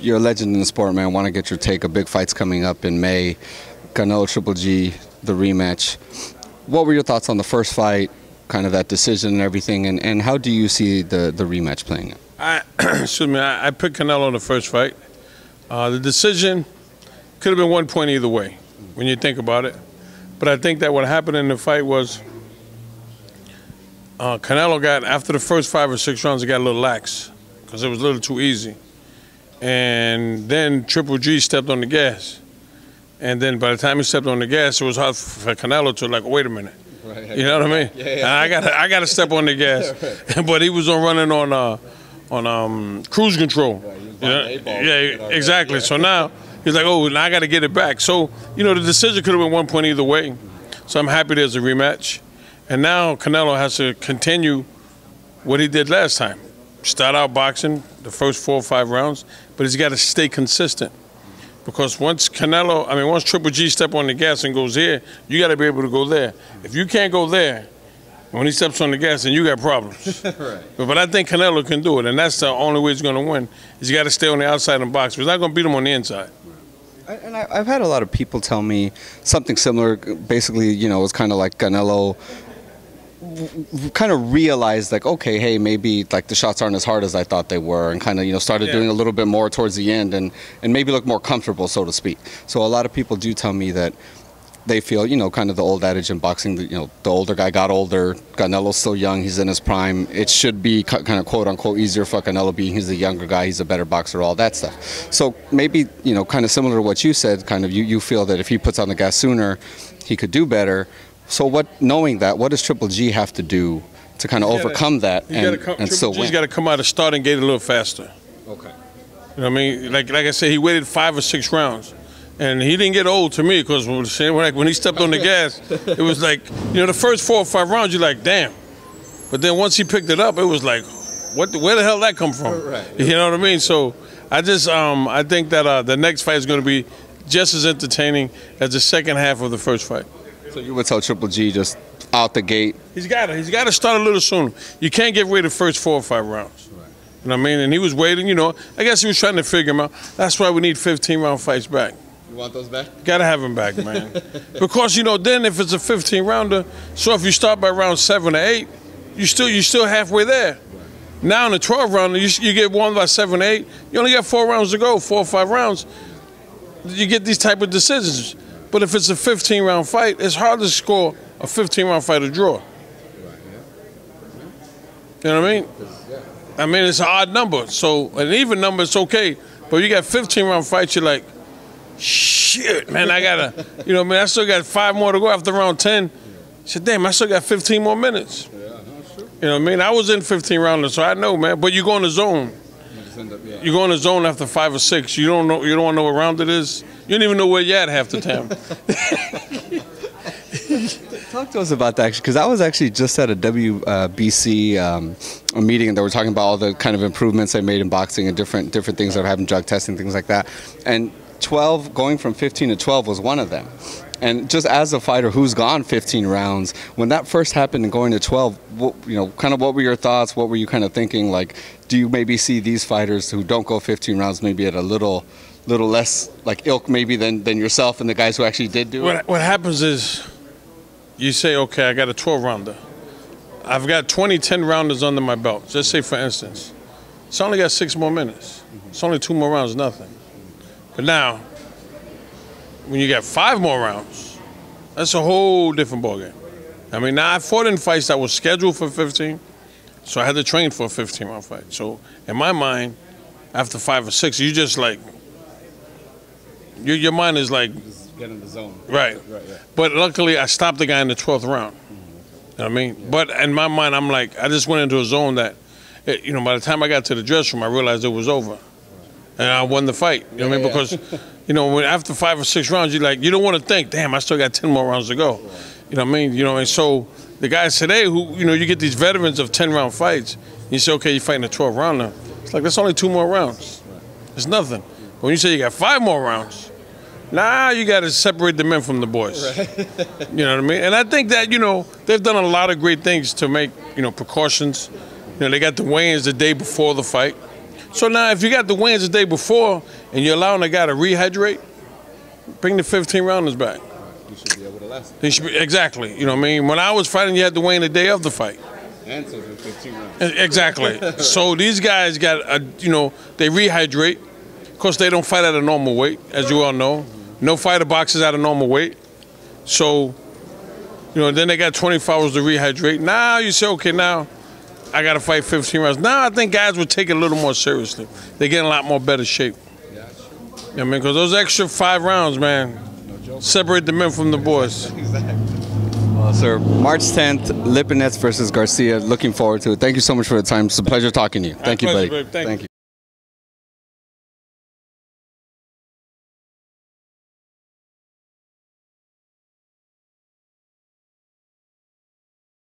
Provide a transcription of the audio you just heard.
you're a legend in the sport, man. I want to get your take. A big fight's coming up in May. Canelo Triple G, the rematch. What were your thoughts on the first fight, kind of that decision and everything, and how do you see the rematch playing out? I picked Canelo in the first fight. The decision could have been 1 point either way when you think about it. But I think that what happened in the fight was Canelo got, after the first 5 or 6 rounds, it got a little lax because it was a little too easy. And then Triple G stepped on the gas. And then by the time he stepped on the gas, it was hard for Canelo to like, wait a minute. Right. You know what I mean? Yeah. And I got to step on the gas. Right. But he was running on cruise control. Right, yeah, exactly. Yeah. So now he's like, oh, now I got to get it back. So, you know, the decision could have been 1 point either way. So I'm happy there's a rematch. And now Canelo has to continue what he did last time. Start out boxing the first 4 or 5 rounds, but he's got to stay consistent. Because once Triple G step on the gas and goes here, you got to be able to go there. If you can't go there, when he steps on the gas, then you got problems. Right. But I think Canelo can do it, and that's the only way he's going to win. Is you got to stay on the outside and box. He's not going to beat him on the inside. And I've had a lot of people tell me something similar. Basically, you know, it's kind of like Canelo kind of realized, like, okay, hey, maybe like the shots aren't as hard as I thought they were, and kind of, you know, started doing a little bit more towards the end, and maybe look more comfortable, so to speak. So a lot of people do tell me that they feel, you know, kind of the old adage in boxing, that, you know, the older guy got older. Canelo's still young. He's in his prime. It should be kind of quote-unquote easier for Canelo, being he's the younger guy. He's a better boxer, all that stuff. So maybe, you know, kind of similar to what you said, kind of you feel that if he puts on the gas sooner, he could do better. So knowing that, what does Triple G have to do to kind of overcome that and still win? He's got to come out of starting gate a little faster. Okay. You know what I mean? Like I said, he waited 5 or 6 rounds. And he didn't get old to me, because when he stepped on the gas, it was like, you know, the first 4 or 5 rounds, you're like, damn. But then once he picked it up, it was like, where the hell did that come from? Right. You know what I mean? So I think that the next fight is going to be just as entertaining as the second half of the first fight. So you would tell Triple G just out the gate? He's got to start a little sooner. You can't get rid of the first 4 or 5 rounds. Right. You know what I mean? And he was waiting, you know. I guess he was trying to figure him out. That's why we need 15-round fights back. You want those back? Gotta have them back, man. Because, you know, then if it's a 15-rounder, so if you start by round 7 or 8, you're still halfway there. Right. Now in the 12-rounder, you get won by 7 or 8. You only got 4 rounds to go, 4 or 5 rounds. You get these type of decisions. But if it's a 15-round fight, it's hard to score a 15-round fight or draw. Right, yeah. You know what I mean? I mean, it's an odd number. So an even number, it's okay. But you got 15-round fights, you're like, shit, man, I gotta, you know, man, I still got 5 more to go after round 10. I said, damn, I still got 15 more minutes. Yeah, no, sure. You know what I mean? I was in 15 rounders, so I know, man. But you go in the zone. You go in the zone after 5 or 6. You don't want to know what round it is. You don't even know where you're at half the time. Talk to us about that, because I was actually just at a WBC a meeting, and they were talking about all the kind of improvements they made in boxing and different things that are having drug testing, things like that. And 12, going from 15 to 12 was one of them. And just as a fighter who's gone 15 rounds, when that first happened and going to 12, you know, kind of what were your thoughts? What were you kind of thinking? Like, do you maybe see these fighters who don't go 15 rounds maybe at a little less like ilk maybe than yourself and the guys who actually did do it? What happens is you say, okay, I got a 12-rounder. I've got 20 10-rounders under my belt. Just say, for instance, it's only got 6 more minutes. It's only 2 more rounds, nothing. But now, when you got 5 more rounds, that's a whole different ballgame. I mean, now I fought in fights that were scheduled for 15, so I had to train for a 15-round fight. So in my mind, after 5 or 6, you just like, your mind is like, just get in the zone. Right. But luckily, I stopped the guy in the 12th round. You know what I mean? Yeah. But in my mind, I'm like, I just went into a zone that, you know, by the time I got to the dressing room, I realized it was over. And I won the fight. You know what I mean? Because, you know, after 5 or 6 rounds, you don't want to think, damn, I still got 10 more rounds to go. Right. You know what I mean? You know, and so the guys today who, you know, you get these veterans of 10-round fights, and you say, okay, you're fighting a 12-rounder. It's like, that's only 2 more rounds. Right. It's nothing. But when you say you got 5 more rounds, now you got to separate the men from the boys. Right. You know what I mean? And I think that, you know, they've done a lot of great things to make, you know, precautions. You know, they got the weigh-ins the day before the fight. So now, if you got the wins the day before and you're allowing a guy to rehydrate, bring the 15 rounders back. You should be able to last. Exactly. You know what I mean? When I was fighting, you had to weigh the day of the fight. And so 15 rounds. Exactly. So these guys got, they rehydrate. Of course, they don't fight at a normal weight, as you all know. No fighter boxes at a normal weight. So, then they got 24 hours to rehydrate. Now you say, okay, now I got to fight 15 rounds. Now I think guys would take it a little more seriously. They get in a lot more better shape. Yeah, sure. You know what I mean? Because those extra 5 rounds, man, separate the men from the boys. Exactly. Well, sir, March 10th, Lipinets versus Garcia. Looking forward to it. Thank you so much for the time. It's a pleasure talking to you. Thank you, buddy. Thank you.